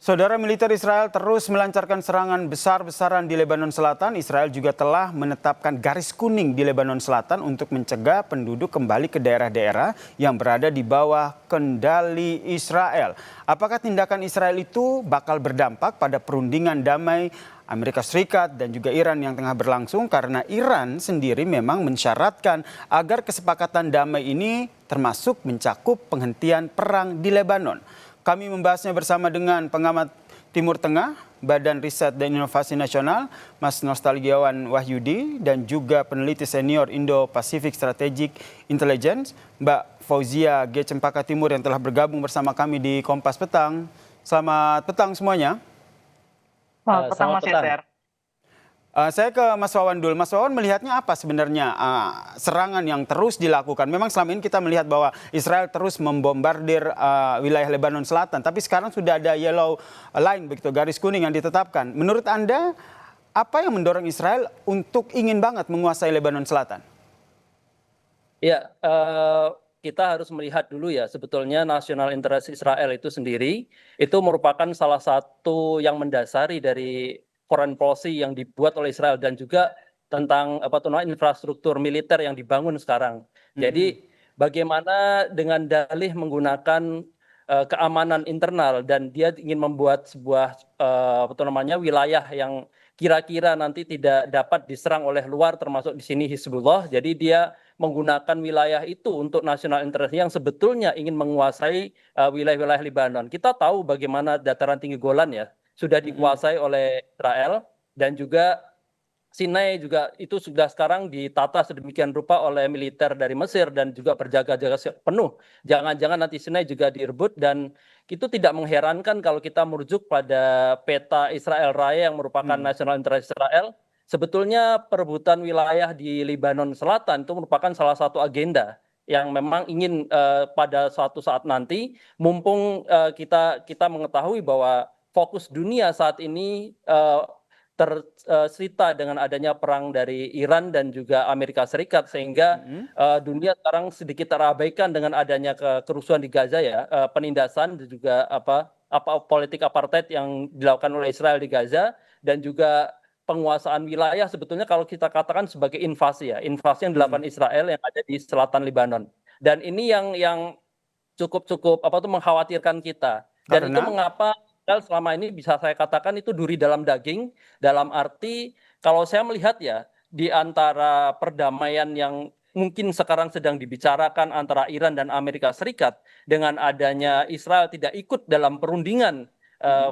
Saudara, militer Israel terus melancarkan serangan besar-besaran di Lebanon Selatan. Israel juga telah menetapkan garis kuning di Lebanon Selatan untuk mencegah penduduk kembali ke daerah-daerah yang berada di bawah kendali Israel. Apakah tindakan Israel itu bakal berdampak pada perundingan damai Amerika Serikat dan juga Iran yang tengah berlangsung? Karena Iran sendiri memang mensyaratkan agar kesepakatan damai ini termasuk mencakup penghentian perang di Lebanon. Kami membahasnya bersama dengan pengamat Timur Tengah, Badan Riset dan Inovasi Nasional, Mas Nostalgiawan Wahyudi, dan juga peneliti senior Indo-Pacific Strategic Intelligence, Mbak Fauzia G. Cempaka Timur yang telah bergabung bersama kami di Kompas Petang. Selamat petang semuanya. Selamat petang Mas Yaser. Saya ke Mas Wawan dulu. Mas Wawan melihatnya apa sebenarnya serangan yang terus dilakukan? Memang selama ini kita melihat bahwa Israel terus membombardir wilayah Lebanon Selatan. Tapi sekarang sudah ada yellow line, begitu, garis kuning yang ditetapkan. Menurut Anda, apa yang mendorong Israel untuk ingin banget menguasai Lebanon Selatan? Ya, kita harus melihat dulu ya, sebetulnya national interest Israel itu sendiri, itu merupakan salah satu yang mendasari dari foreign policy yang dibuat oleh Israel dan juga tentang infrastruktur militer yang dibangun sekarang. Jadi bagaimana dengan dalih menggunakan keamanan internal dan dia ingin membuat sebuah wilayah yang kira-kira nanti tidak dapat diserang oleh luar, termasuk di sini Hizbullah. Jadi dia menggunakan wilayah itu untuk national interest yang sebetulnya ingin menguasai wilayah-wilayah Lebanon. Kita tahu bagaimana dataran tinggi Golan ya sudah dikuasai oleh Israel, dan juga Sinai juga itu sudah sekarang ditata sedemikian rupa oleh militer dari Mesir dan juga berjaga-jaga penuh. Jangan-jangan nanti Sinai juga direbut, dan itu tidak mengherankan kalau kita merujuk pada peta Israel Raya yang merupakan national interest Israel. Sebetulnya perebutan wilayah di Lebanon Selatan itu merupakan salah satu agenda yang memang ingin pada suatu saat nanti, mumpung kita mengetahui bahwa fokus dunia saat ini tersita dengan adanya perang dari Iran dan juga Amerika Serikat, sehingga dunia sekarang sedikit terabaikan dengan adanya kerusuhan di Gaza ya, penindasan dan juga politik apartheid yang dilakukan oleh Israel di Gaza, dan juga penguasaan wilayah sebetulnya kalau kita katakan sebagai invasi ya, invasi yang dilakukan Israel yang ada di selatan Lebanon. Dan ini yang cukup mengkhawatirkan kita. Dan itu mengapa selama ini bisa saya katakan itu duri dalam daging, dalam arti kalau saya melihat ya, di antara perdamaian yang mungkin sekarang sedang dibicarakan antara Iran dan Amerika Serikat, dengan adanya Israel tidak ikut dalam perundingan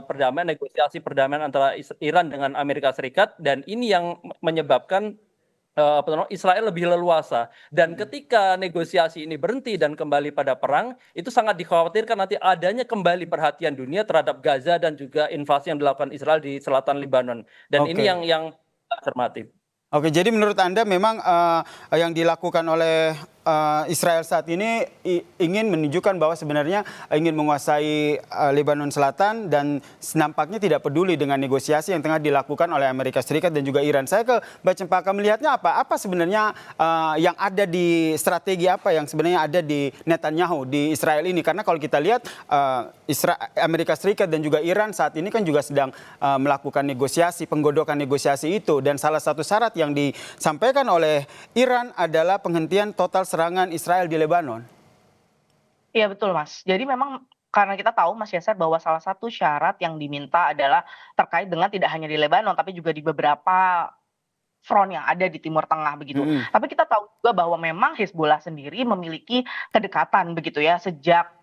perdamaian, negosiasi perdamaian antara Iran dengan Amerika Serikat, dan ini yang menyebabkan Israel lebih leluasa. Dan ketika negosiasi ini berhenti dan kembali pada perang, itu sangat dikhawatirkan nanti adanya kembali perhatian dunia terhadap Gaza dan juga invasi yang dilakukan Israel di selatan Lebanon. Dan ini yang afirmatif. Oke, jadi menurut Anda memang yang dilakukan oleh Israel saat ini ingin menunjukkan bahwa sebenarnya ingin menguasai Lebanon Selatan dan nampaknya tidak peduli dengan negosiasi yang tengah dilakukan oleh Amerika Serikat dan juga Iran. Saya ke Mbak Cempaka, melihatnya apa? Apa sebenarnya yang ada di strategi apa yang sebenarnya ada di Netanyahu di Israel ini? Karena kalau kita lihat Amerika Serikat dan juga Iran saat ini kan juga sedang melakukan negosiasi, penggodokan negosiasi itu, dan salah satu syarat yang disampaikan oleh Iran adalah penghentian total serangan Israel di Lebanon. Iya betul Mas. Jadi memang karena kita tahu Mas Yaser bahwa salah satu syarat yang diminta adalah terkait dengan tidak hanya di Lebanon tapi juga di beberapa front yang ada di Timur Tengah begitu. Tapi kita tahu juga bahwa memang Hizbullah sendiri memiliki kedekatan begitu ya sejak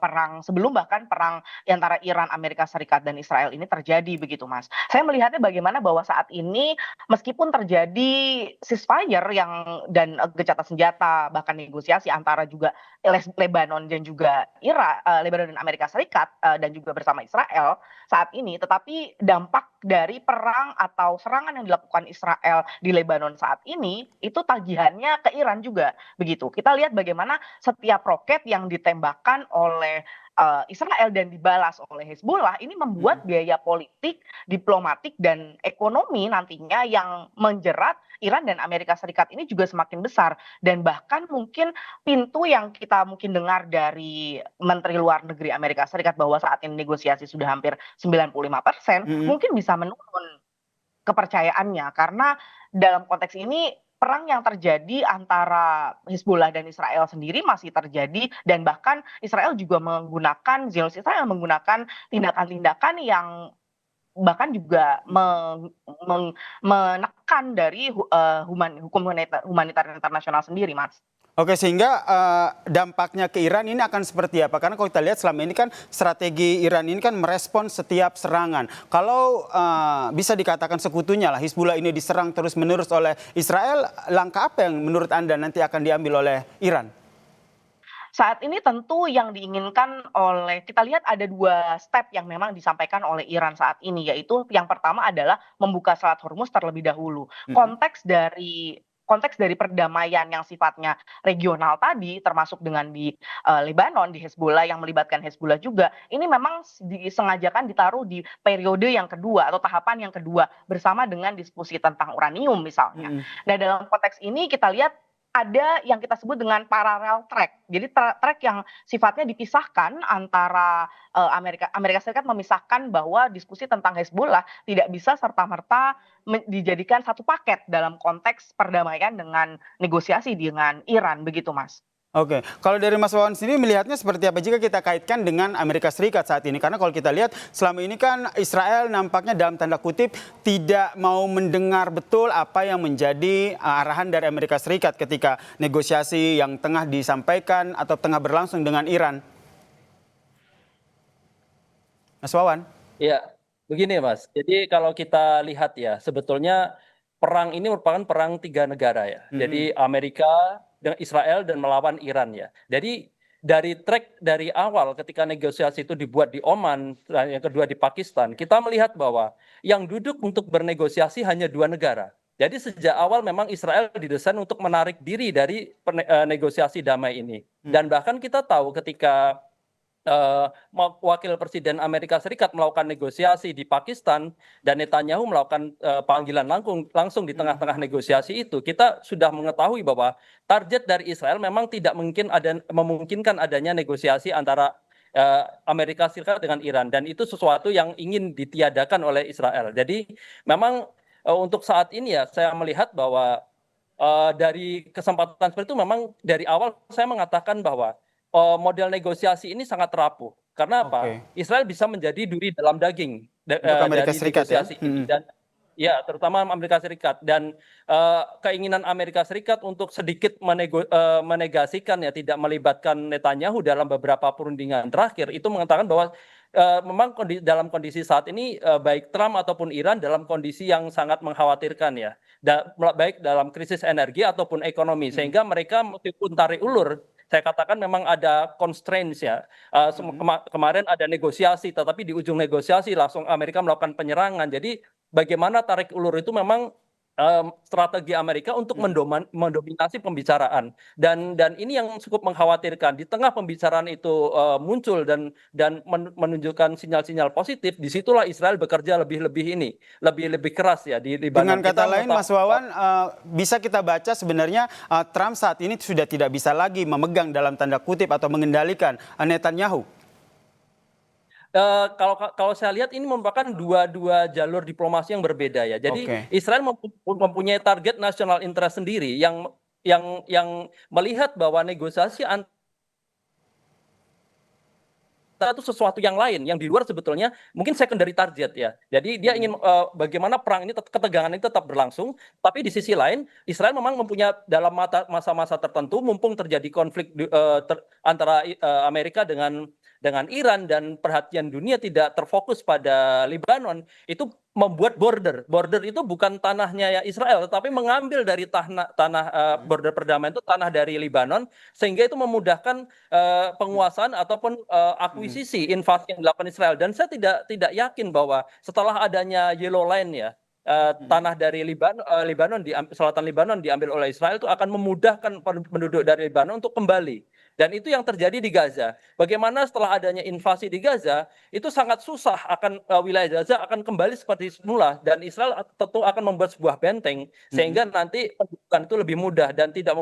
perang sebelum bahkan perang antara Iran, Amerika Serikat dan Israel ini terjadi begitu Mas. Saya melihatnya bagaimana bahwa saat ini meskipun terjadi ceasefire dan gencatan senjata bahkan negosiasi antara juga Lebanon dan juga Lebanon dan Amerika Serikat dan juga bersama Israel saat ini, tetapi dampak dari perang atau serangan yang dilakukan Israel di Lebanon saat ini itu tagihannya ke Iran juga begitu. Kita lihat bagaimana setiap roket yang ditembakkan oleh Israel dan dibalas oleh Hezbollah, ini membuat biaya politik, diplomatik, dan ekonomi nantinya yang menjerat Iran dan Amerika Serikat ini juga semakin besar. Dan bahkan mungkin pintu yang kita mungkin dengar dari Menteri Luar Negeri Amerika Serikat bahwa saat ini negosiasi sudah hampir 95%, Mhm. mungkin bisa menurun kepercayaannya. Karena dalam konteks ini perang yang terjadi antara Hezbollah dan Israel sendiri masih terjadi, dan bahkan Israel juga menggunakan, Zionist Israel menggunakan tindakan-tindakan yang bahkan juga menekan dari hukum humaniter internasional sendiri, Mas. Oke, sehingga dampaknya ke Iran ini akan seperti apa? Karena kalau kita lihat selama ini kan strategi Iran ini kan merespon setiap serangan. Kalau bisa dikatakan sekutunya lah, Hizbullah ini diserang terus-menerus oleh Israel, langkah apa yang menurut Anda nanti akan diambil oleh Iran? Saat ini tentu yang diinginkan oleh, kita lihat ada 2 step yang memang disampaikan oleh Iran saat ini, yaitu yang pertama adalah membuka Selat Hormuz terlebih dahulu. Mhm. Konteks dari perdamaian yang sifatnya regional tadi, termasuk dengan di Lebanon, di Hezbollah yang melibatkan Hezbollah juga, ini memang disengajakan ditaruh di periode yang kedua atau tahapan yang kedua bersama dengan diskusi tentang uranium misalnya. Mhm. Nah, dalam konteks ini kita lihat ada yang kita sebut dengan parallel track. Jadi track yang sifatnya dipisahkan antara Amerika Serikat memisahkan bahwa diskusi tentang Hezbollah tidak bisa serta-merta dijadikan satu paket dalam konteks perdamaian dengan negosiasi dengan Iran, begitu, Mas. Oke, kalau dari Mas Wawan sendiri melihatnya seperti apa jika kita kaitkan dengan Amerika Serikat saat ini? Karena kalau kita lihat selama ini kan Israel nampaknya dalam tanda kutip tidak mau mendengar betul apa yang menjadi arahan dari Amerika Serikat ketika negosiasi yang tengah disampaikan atau tengah berlangsung dengan Iran. Mas Wawan? Ya, begini Mas. Jadi kalau kita lihat ya, sebetulnya perang ini merupakan perang 3 negara ya. Mhm. Jadi Amerika dengan Israel dan melawan Iran ya. Jadi dari awal ketika negosiasi itu dibuat di Oman, yang kedua di Pakistan, kita melihat bahwa yang duduk untuk bernegosiasi hanya 2 negara. Jadi sejak awal memang Israel didesain untuk menarik diri dari negosiasi damai ini. Dan bahkan kita tahu ketika wakil presiden Amerika Serikat melakukan negosiasi di Pakistan dan Netanyahu melakukan panggilan langsung di tengah-tengah negosiasi itu, kita sudah mengetahui bahwa target dari Israel memang tidak memungkinkan adanya negosiasi antara Amerika Serikat dengan Iran, dan itu sesuatu yang ingin ditiadakan oleh Israel. Jadi memang untuk saat ini ya saya melihat bahwa dari kesempatan seperti itu memang dari awal saya mengatakan bahwa model negosiasi ini sangat rapuh. Karena apa? Oke, Israel bisa menjadi duri dalam daging untuk Amerika dari Serikat ya? negosiasi ini, Mhm. dan ya terutama Amerika Serikat, dan keinginan Amerika Serikat untuk sedikit menegasikan ya tidak melibatkan Netanyahu dalam beberapa perundingan terakhir itu mengatakan bahwa memang dalam kondisi saat ini baik Trump ataupun Iran dalam kondisi yang sangat mengkhawatirkan ya, baik dalam krisis energi ataupun ekonomi, Mhm. sehingga mereka meskipun tarik ulur, saya katakan memang ada constraints ya. Mhm. Kemarin ada negosiasi, tetapi di ujung negosiasi langsung Amerika melakukan penyerangan. Jadi bagaimana tarik ulur itu memang strategi Amerika untuk Mhm. mendominasi pembicaraan, dan ini yang cukup mengkhawatirkan. Di tengah pembicaraan itu muncul dan menunjukkan sinyal-sinyal positif, disitulah Israel bekerja lebih keras ya di Dengan Lebanon. kata Kita lain, Mas mengetahui Wawan, bisa kita baca sebenarnya Trump saat ini sudah tidak bisa lagi memegang dalam tanda kutip atau mengendalikan Netanyahu. Kalau saya lihat ini merupakan dua jalur diplomasi yang berbeda ya. Jadi Oke. Israel mempunyai target national interest sendiri yang melihat bahwa negosiasi itu sesuatu yang lain yang di luar sebetulnya mungkin secondary target ya. Jadi dia ingin bagaimana perang ini ketegangan ini tetap berlangsung, tapi di sisi lain Israel memang mempunyai dalam masa-masa tertentu mumpung terjadi konflik antara Amerika dengan Iran dan perhatian dunia tidak terfokus pada Lebanon, itu membuat border itu bukan tanahnya ya Israel, tetapi mengambil dari tanah border perdamaian itu tanah dari Lebanon, sehingga itu memudahkan penguasaan ataupun Mhm. akuisisi invasi yang dilakukan Israel. Dan saya tidak yakin bahwa setelah adanya Yellow Line ya, Mhm. tanah dari Lebanon selatan Lebanon diambil oleh Israel itu akan memudahkan penduduk dari Lebanon untuk kembali. Dan itu yang terjadi di Gaza. Bagaimana setelah adanya invasi di Gaza, itu sangat susah akan wilayah Gaza akan kembali seperti semula dan Israel tentu akan membuat sebuah benteng sehingga nanti pendudukan itu lebih mudah dan tidak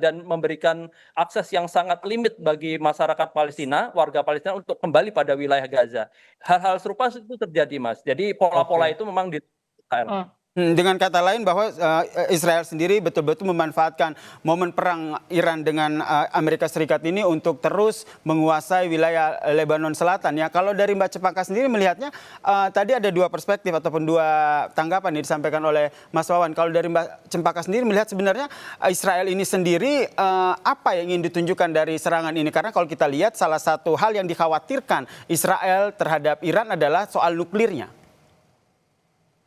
dan memberikan akses yang sangat limit bagi masyarakat Palestina, warga Palestina untuk kembali pada wilayah Gaza. Hal-hal serupa itu terjadi, Mas. Jadi pola-pola itu memang di Israel. Dengan kata lain bahwa Israel sendiri betul-betul memanfaatkan momen perang Iran dengan Amerika Serikat ini untuk terus menguasai wilayah Lebanon Selatan. Ya, kalau dari Mbak Cempaka sendiri melihatnya tadi ada dua perspektif ataupun dua tanggapan yang disampaikan oleh Mas Wawan. Kalau dari Mbak Cempaka sendiri melihat sebenarnya Israel ini sendiri apa yang ingin ditunjukkan dari serangan ini? Karena kalau kita lihat salah satu hal yang dikhawatirkan Israel terhadap Iran adalah soal nuklirnya.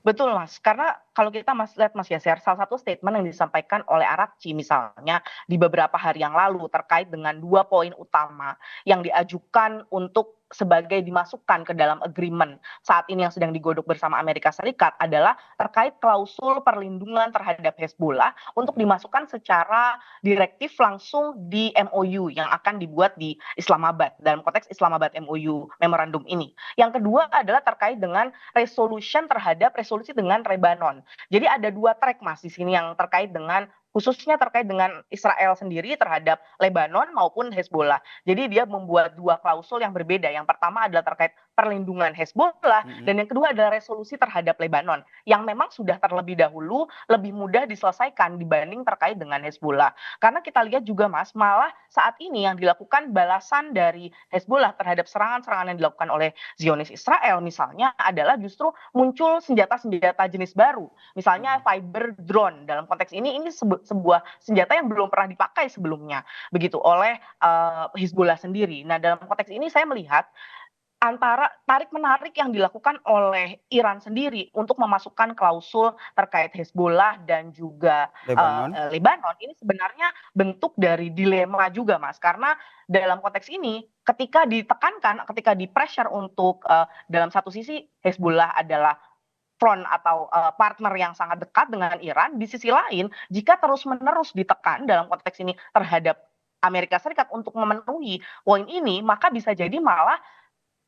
Betul Mas, karena kalau kita lihat Mas Yasser, salah satu statement yang disampaikan oleh Arakci misalnya di beberapa hari yang lalu terkait dengan 2 poin utama yang diajukan untuk sebagai dimasukkan ke dalam agreement saat ini yang sedang digodok bersama Amerika Serikat adalah terkait klausul perlindungan terhadap Hezbollah untuk dimasukkan secara direktif langsung di MOU yang akan dibuat di Islamabad dalam konteks Islamabad MOU memorandum ini. Yang kedua adalah terkait dengan resolusi dengan Lebanon. Jadi ada 2 track Mas di sini yang terkait dengan khususnya terkait dengan Israel sendiri terhadap Lebanon maupun Hezbollah. Jadi dia membuat 2 klausul yang berbeda. Yang pertama adalah terkait perlindungan Hezbollah dan yang kedua adalah resolusi terhadap Lebanon yang memang sudah terlebih dahulu lebih mudah diselesaikan dibanding terkait dengan Hezbollah. Karena kita lihat juga Mas, malah saat ini yang dilakukan balasan dari Hezbollah terhadap serangan-serangan yang dilakukan oleh Zionis Israel misalnya adalah justru muncul senjata-senjata jenis baru. Misalnya fiber drone dalam konteks ini sebuah senjata yang belum pernah dipakai sebelumnya begitu oleh Hizbullah sendiri. Nah, dalam konteks ini saya melihat antara tarik-menarik yang dilakukan oleh Iran sendiri untuk memasukkan klausul terkait Hezbollah dan juga Lebanon ini sebenarnya bentuk dari dilema juga Mas, karena dalam konteks ini ketika ditekankan, ketika di-pressure untuk dalam satu sisi Hezbollah adalah front atau partner yang sangat dekat dengan Iran, di sisi lain jika terus-menerus ditekan dalam konteks ini terhadap Amerika Serikat untuk memenuhi poin ini, maka bisa jadi malah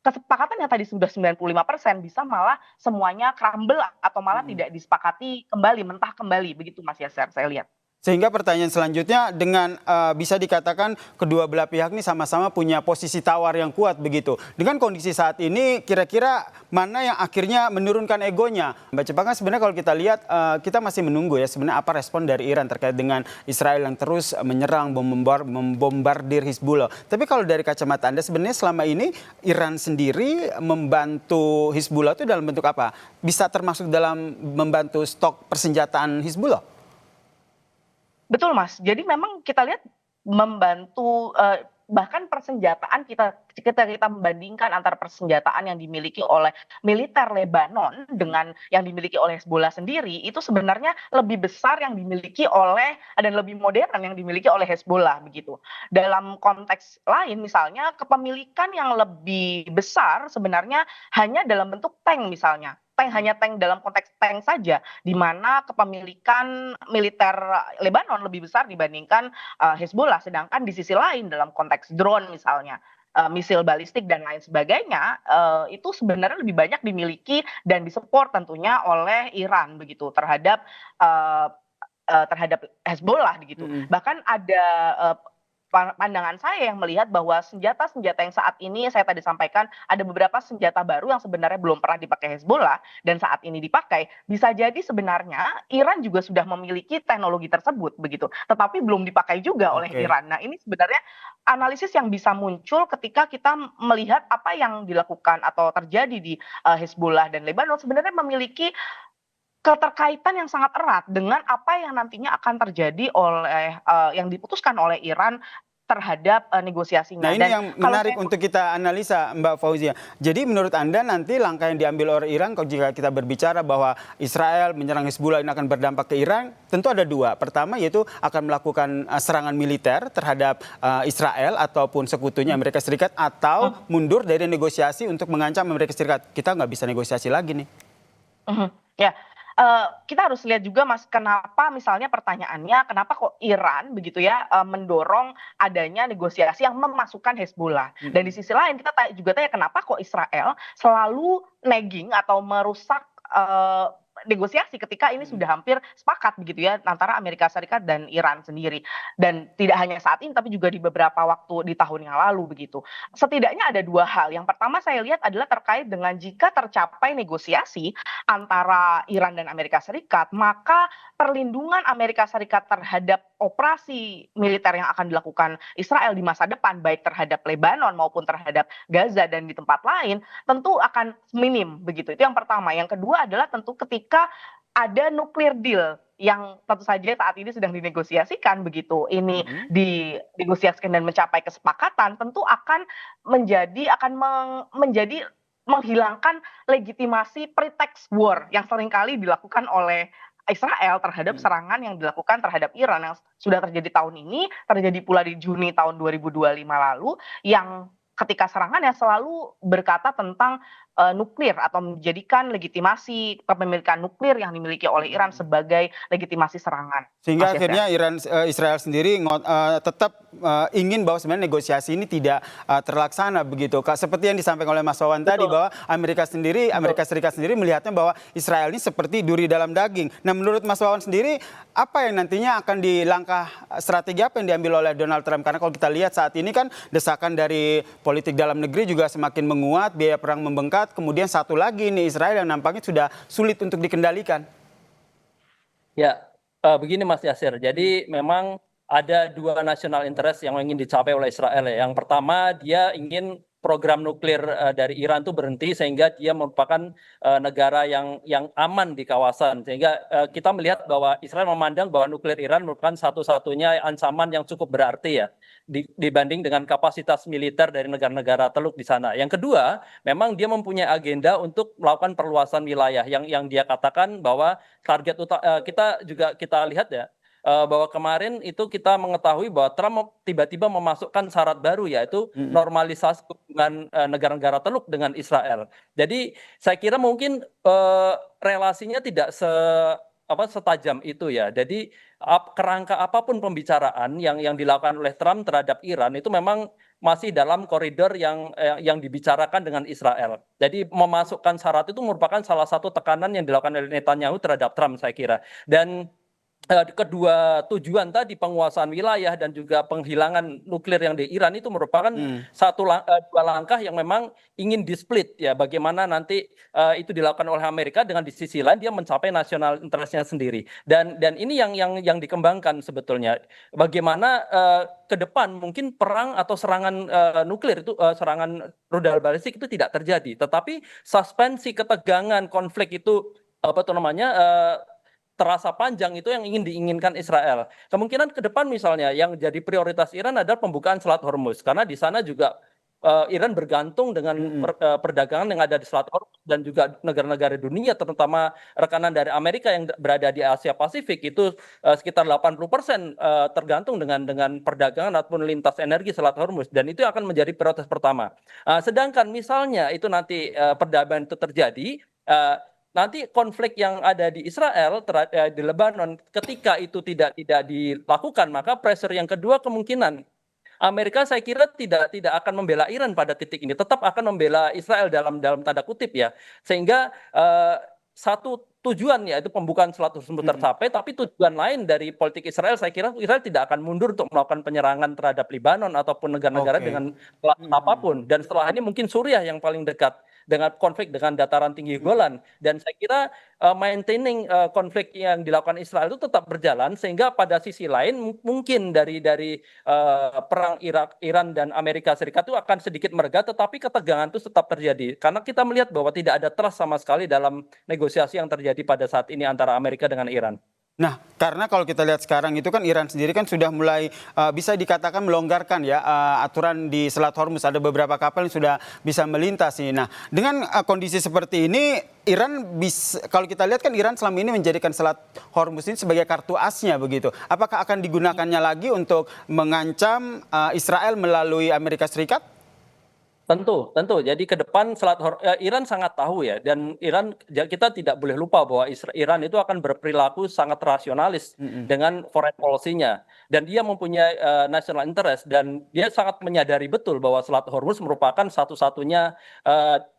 kesepakatan yang tadi sudah 95% bisa malah semuanya crumble atau malah tidak disepakati kembali, mentah kembali, begitu Mas Yasser, saya lihat. Sehingga pertanyaan selanjutnya dengan bisa dikatakan kedua belah pihak ini sama-sama punya posisi tawar yang kuat begitu. Dengan kondisi saat ini kira-kira mana yang akhirnya menurunkan egonya? Mbak Cempaka, sebenarnya kalau kita lihat kita masih menunggu ya sebenarnya apa respon dari Iran terkait dengan Israel yang terus menyerang, membombardir Hizbullah. Tapi kalau dari kacamata Anda sebenarnya selama ini Iran sendiri membantu Hizbullah itu dalam bentuk apa? Bisa termasuk dalam membantu stok persenjataan Hizbullah? Betul Mas, jadi memang kita lihat membantu bahkan persenjataan kita membandingkan antara persenjataan yang dimiliki oleh militer Lebanon dengan yang dimiliki oleh Hezbollah sendiri itu sebenarnya lebih besar yang dimiliki oleh dan lebih modern yang dimiliki oleh Hezbollah begitu. Dalam konteks lain misalnya kepemilikan yang lebih besar sebenarnya hanya dalam bentuk tank misalnya. Hanya tank dalam konteks tank saja, di mana kepemilikan militer Lebanon lebih besar dibandingkan Hezbollah. Sedangkan di sisi lain dalam konteks drone misalnya, misil balistik dan lain sebagainya, itu sebenarnya lebih banyak dimiliki dan disupport tentunya oleh Iran begitu terhadap Hezbollah begitu. Bahkan ada pandangan saya yang melihat bahwa senjata-senjata yang saat ini saya tadi sampaikan ada beberapa senjata baru yang sebenarnya belum pernah dipakai Hezbollah dan saat ini dipakai bisa jadi sebenarnya Iran juga sudah memiliki teknologi tersebut begitu tetapi belum dipakai juga oleh Iran. Nah ini sebenarnya analisis yang bisa muncul ketika kita melihat apa yang dilakukan atau terjadi di Hezbollah dan Lebanon sebenarnya memiliki keterkaitan yang sangat erat dengan apa yang nantinya akan terjadi oleh yang diputuskan oleh Iran terhadap negosiasinya. Nah ini yang menarik untuk kita analisa Mbak Fauzia. Jadi menurut Anda nanti langkah yang diambil oleh Iran kalau jika kita berbicara bahwa Israel menyerang Hizbullah ini akan berdampak ke Iran, tentu ada 2. Pertama yaitu akan melakukan serangan militer terhadap Israel ataupun sekutunya Amerika Serikat atau mundur dari negosiasi untuk mengancam Amerika Serikat. Kita nggak bisa negosiasi lagi nih. Ya. Kita harus lihat juga Mas, kenapa misalnya pertanyaannya, kenapa kok Iran begitu ya, mendorong adanya negosiasi yang memasukkan Hezbollah. Dan di sisi lain kita juga tanya kenapa kok Israel selalu nagging atau merusak negosiasi ketika ini sudah hampir sepakat begitu ya antara Amerika Serikat dan Iran sendiri. Dan tidak hanya saat ini tapi juga di beberapa waktu di tahun yang lalu begitu. Setidaknya ada dua hal. Yang pertama saya lihat adalah terkait dengan jika tercapai negosiasi antara Iran dan Amerika Serikat, maka perlindungan Amerika Serikat terhadap operasi militer yang akan dilakukan Israel di masa depan, baik terhadap Lebanon maupun terhadap Gaza dan di tempat lain, tentu akan minim begitu. Itu yang pertama. Yang kedua adalah tentu ketika ada nuklir deal yang tentu saja saat ini sedang dinegosiasikan begitu. Ini dinegosiasikan dan mencapai kesepakatan, tentu akan menjadi menghilangkan legitimasi pretext war yang seringkali dilakukan oleh Israel terhadap serangan yang dilakukan terhadap Iran yang sudah terjadi tahun ini, terjadi pula di Juni tahun 2025 lalu, yang ketika serangan yang selalu berkata tentang nuklir atau menjadikan legitimasi kepemilikan nuklir yang dimiliki oleh Iran sebagai legitimasi serangan. Sehingga akhirnya Israel sendiri tetap ingin bahwa sebenarnya negosiasi ini tidak terlaksana begitu. Seperti yang disampaikan oleh Mas Wawan tadi bahwa Amerika Serikat sendiri melihatnya bahwa Israel ini seperti duri dalam daging. Nah, menurut Mas Wawan sendiri apa yang nantinya akan dilangkah strategi apa yang diambil oleh Donald Trump? Karena kalau kita lihat saat ini kan desakan dari politik dalam negeri juga semakin menguat, biaya perang membengkak. Kemudian satu lagi nih Israel yang nampaknya sudah sulit untuk dikendalikan. Ya, begini Mas Yasir. Jadi memang ada dua national interest yang ingin dicapai oleh Israel ya. Yang pertama dia ingin program nuklir dari Iran itu berhenti sehingga dia merupakan negara yang aman di kawasan. Sehingga kita melihat bahwa Israel memandang bahwa nuklir Iran merupakan satu-satunya ancaman yang cukup berarti ya dibanding dengan kapasitas militer dari negara-negara Teluk di sana. Yang kedua, memang dia mempunyai agenda untuk melakukan perluasan wilayah yang dia katakan bahwa target kita lihat ya bahwa kemarin itu kita mengetahui bahwa Trump tiba-tiba memasukkan syarat baru yaitu normalisasi hubungan negara-negara Teluk dengan Israel. Jadi saya kira mungkin relasinya tidak setajam itu ya. Jadi kerangka apapun pembicaraan yang dilakukan oleh Trump terhadap Iran itu memang masih dalam koridor yang dibicarakan dengan Israel. Jadi memasukkan syarat itu merupakan salah satu tekanan yang dilakukan oleh Netanyahu terhadap Trump saya kira. Dan kedua tujuan tadi penguasaan wilayah dan juga penghilangan nuklir yang di Iran itu merupakan dua langkah yang memang ingin di-split ya, bagaimana nanti itu dilakukan oleh Amerika dengan di sisi lain dia mencapai national interest-nya sendiri. Dan ini yang dikembangkan sebetulnya. Bagaimana ke depan mungkin perang atau serangan nuklir itu serangan rudal balistik itu tidak terjadi, tetapi suspensi ketegangan konflik itu terasa panjang itu yang ingin diinginkan Israel. Kemungkinan ke depan misalnya yang jadi prioritas Iran adalah pembukaan Selat Hormuz karena di sana juga Iran bergantung dengan perdagangan yang ada di Selat Hormuz dan juga negara-negara dunia terutama rekanan dari Amerika yang berada di Asia Pasifik itu sekitar 80% tergantung dengan perdagangan ataupun lintas energi Selat Hormuz dan itu akan menjadi prioritas pertama. Sedangkan misalnya itu nanti perdamaian itu terjadi nanti konflik yang ada di Israel di Lebanon ketika itu tidak dilakukan maka pressure yang kedua kemungkinan Amerika saya kira tidak akan membela Iran pada titik ini, tetap akan membela Israel dalam tanda kutip ya, sehingga satu tujuan yaitu pembukaan Selat Hormuz tercapai, tapi tujuan lain dari politik Israel saya kira Israel tidak akan mundur untuk melakukan penyerangan terhadap Libanon ataupun negara-negara dengan apapun, dan setelah ini mungkin Suriah yang paling dekat dengan konflik dengan dataran tinggi Golan, dan saya kira maintaining konflik yang dilakukan Israel itu tetap berjalan sehingga pada sisi lain mungkin dari perang Iran dan Amerika Serikat itu akan sedikit mereda, tetapi ketegangan itu tetap terjadi karena kita melihat bahwa tidak ada trust sama sekali dalam negosiasi yang terjadi pada saat ini antara Amerika dengan Iran. Nah, karena kalau kita lihat sekarang itu kan Iran sendiri kan sudah mulai bisa dikatakan melonggarkan ya aturan di Selat Hormuz. Ada beberapa kapal yang sudah bisa melintas nih. Nah, dengan kondisi seperti ini Iran kalau kita lihat kan Iran selama ini menjadikan Selat Hormuz ini sebagai kartu asnya begitu. Apakah akan digunakannya lagi untuk mengancam Israel melalui Amerika Serikat? Tentu, tentu. Jadi ke depan Iran sangat tahu ya, dan kita tidak boleh lupa bahwa Iran itu akan berperilaku sangat rasionalis dengan foreign policy-nya, dan dia mempunyai national interest, dan dia sangat menyadari betul bahwa Selat Hormuz merupakan satu-satunya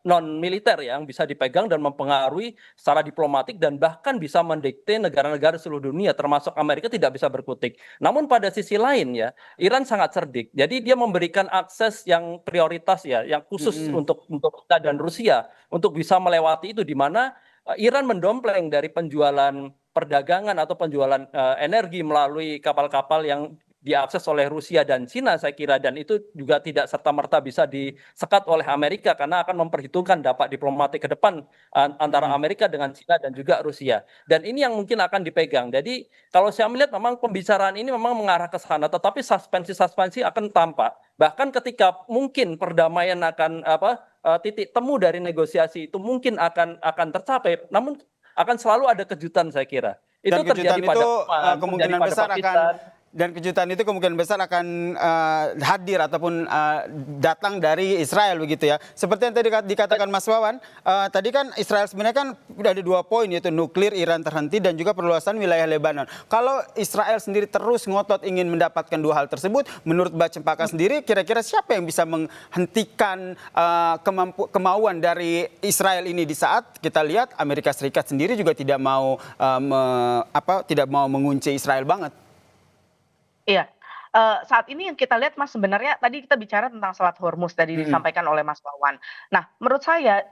non militer yang bisa dipegang dan mempengaruhi secara diplomatik, dan bahkan bisa mendikte negara-negara seluruh dunia termasuk Amerika tidak bisa berkutik. Namun pada sisi lain ya, Iran sangat cerdik. Jadi dia memberikan akses yang prioritas ya, yang khusus untuk kita dan Rusia untuk bisa melewati itu, di mana Iran mendompleng dari penjualan perdagangan atau penjualan energi melalui kapal-kapal yang diakses oleh Rusia dan Cina, saya kira, dan itu juga tidak serta-merta bisa disekat oleh Amerika karena akan memperhitungkan dampak diplomatik ke depan antara Amerika dengan Cina dan juga Rusia. Dan ini yang mungkin akan dipegang. Jadi kalau saya melihat memang pembicaraan ini memang mengarah ke sana, tetapi suspensi akan tampak. Bahkan ketika mungkin perdamaian akan titik temu dari negosiasi itu mungkin akan tercapai, namun akan selalu ada kejutan, saya kira. Itu Dan kejutan terjadi pada itu Oman, kemungkinan terjadi pada besar Pakistan. dan kejutan itu kemungkinan besar akan hadir ataupun datang dari Israel begitu ya. Seperti yang tadi dikatakan Mas Wawan, tadi kan Israel sebenarnya kan ada 2 poin, yaitu nuklir Iran terhenti dan juga perluasan wilayah Lebanon. Kalau Israel sendiri terus ngotot ingin mendapatkan 2 hal tersebut, menurut Mbak Cempaka sendiri kira-kira siapa yang bisa menghentikan kemauan dari Israel ini, di saat kita lihat Amerika Serikat sendiri juga tidak mau mengunci Israel banget. Iya, saat ini yang kita lihat Mas, sebenarnya tadi kita bicara tentang Selat Hormuz tadi disampaikan oleh Mas Wawan. Nah, menurut saya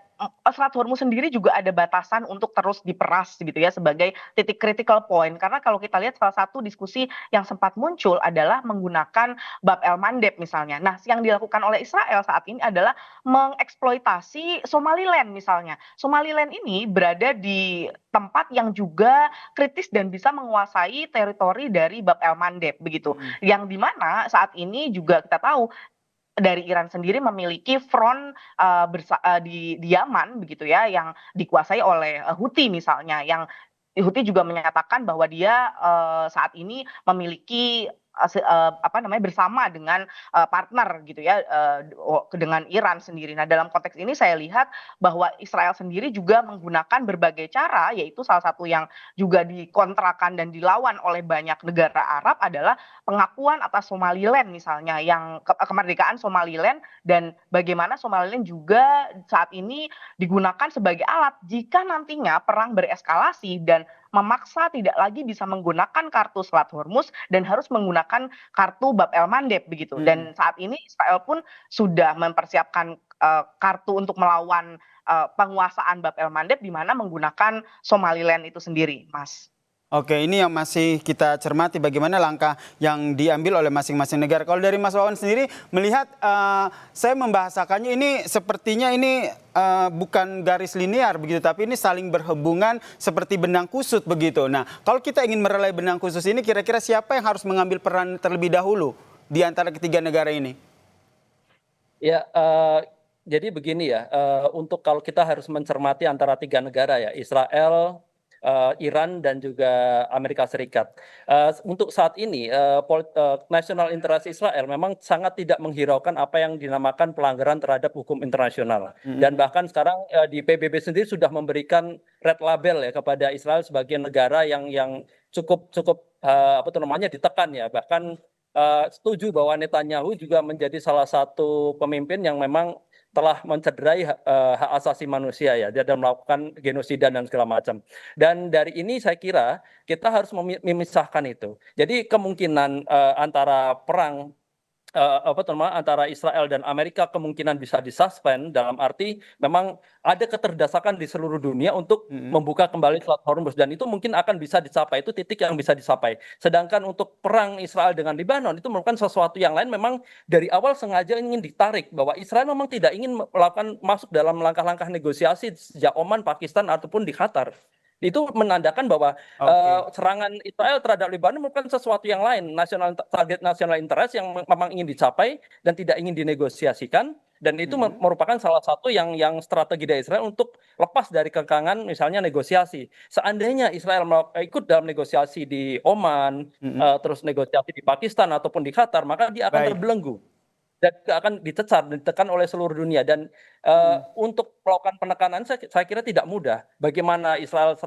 Selat Hormuz sendiri juga ada batasan untuk terus diperas gitu ya sebagai titik critical point. Karena kalau kita lihat salah satu diskusi yang sempat muncul adalah menggunakan Bab el Mandeb misalnya. Nah, yang dilakukan oleh Israel saat ini adalah mengeksploitasi Somaliland misalnya. Somaliland ini berada di tempat yang juga kritis dan bisa menguasai teritori dari Bab el Mandeb begitu. Yang dimana saat ini juga kita tahu dari Iran sendiri memiliki front di Yaman begitu ya, yang dikuasai oleh Houthi misalnya, yang Houthi juga menyatakan bahwa dia saat ini memiliki bersama dengan partner gitu ya, dengan Iran sendiri. Nah, dalam konteks ini saya lihat bahwa Israel sendiri juga menggunakan berbagai cara, yaitu salah satu yang juga dikontrakan dan dilawan oleh banyak negara Arab adalah pengakuan atas Somaliland misalnya, yang kemerdekaan Somaliland, dan bagaimana Somaliland juga saat ini digunakan sebagai alat jika nantinya perang bereskalasi dan memaksa tidak lagi bisa menggunakan kartu Selat Hormuz dan harus menggunakan kartu Bab el Mandeb begitu. Dan saat ini Israel pun sudah mempersiapkan kartu untuk melawan penguasaan Bab el Mandeb, di mana menggunakan Somaliland itu sendiri, Mas. Oke, ini yang masih kita cermati bagaimana langkah yang diambil oleh masing-masing negara. Kalau dari Mas Wawan sendiri melihat, saya membahasakannya ini sepertinya ini bukan garis linear begitu, tapi ini saling berhubungan seperti benang kusut begitu. Nah, kalau kita ingin merelai benang khusus ini, kira-kira siapa yang harus mengambil peran terlebih dahulu di antara ketiga negara ini? Ya, jadi begini ya, untuk kalau kita harus mencermati antara 3 negara ya, Israel, Iran dan juga Amerika Serikat. Untuk saat ini national interest Israel memang sangat tidak menghiraukan apa yang dinamakan pelanggaran terhadap hukum internasional. Dan bahkan sekarang di PBB sendiri sudah memberikan red label ya kepada Israel sebagai negara yang cukup ditekan ya. Bahkan setuju bahwa Netanyahu juga menjadi salah satu pemimpin yang memang telah mencederai hak asasi manusia ya, dia melakukan genosida dan segala macam. Dan dari ini saya kira kita harus memisahkan itu. Jadi kemungkinan antara perang antara Israel dan Amerika kemungkinan bisa disuspend, dalam arti memang ada keterdesakan di seluruh dunia untuk membuka kembali Selat Hormuz, dan itu mungkin akan bisa dicapai, itu titik yang bisa dicapai. Sedangkan untuk perang Israel dengan Lebanon itu merupakan sesuatu yang lain, memang dari awal sengaja ingin ditarik bahwa Israel memang tidak ingin melakukan masuk dalam langkah-langkah negosiasi sejak Oman, Pakistan ataupun di Qatar. Itu menandakan bahwa serangan Israel terhadap Lebanon merupakan sesuatu yang lain, target nasional interest yang memang ingin dicapai dan tidak ingin dinegosiasikan, dan itu merupakan salah satu yang strategi dari Israel untuk lepas dari kekangan misalnya negosiasi. Seandainya Israel ikut dalam negosiasi di Oman, terus negosiasi di Pakistan ataupun di Qatar, maka dia akan terbelenggu. dan juga akan ditekan oleh seluruh dunia. Dan untuk melakukan penekanan saya kira tidak mudah. Bagaimana Israel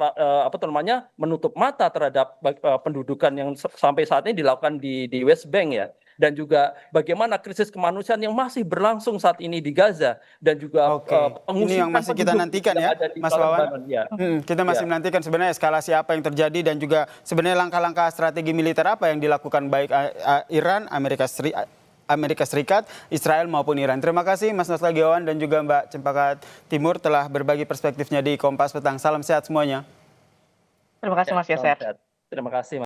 menutup mata terhadap pendudukan yang sampai saat ini dilakukan di West Bank ya. Dan juga bagaimana krisis kemanusiaan yang masih berlangsung saat ini di Gaza dan juga ini yang masih kita nantikan ya, Mas Wawan. Ya. Kita masih menantikan sebenarnya eskalasi apa yang terjadi dan juga sebenarnya langkah-langkah strategi militer apa yang dilakukan baik Iran, Amerika Serikat, Israel maupun Iran. Terima kasih Mas Nostalgiawan dan juga Mbak Cempaka Timur telah berbagi perspektifnya di Kompas Petang. Salam sehat semuanya. Terima kasih Mas Yaser. Terima kasih.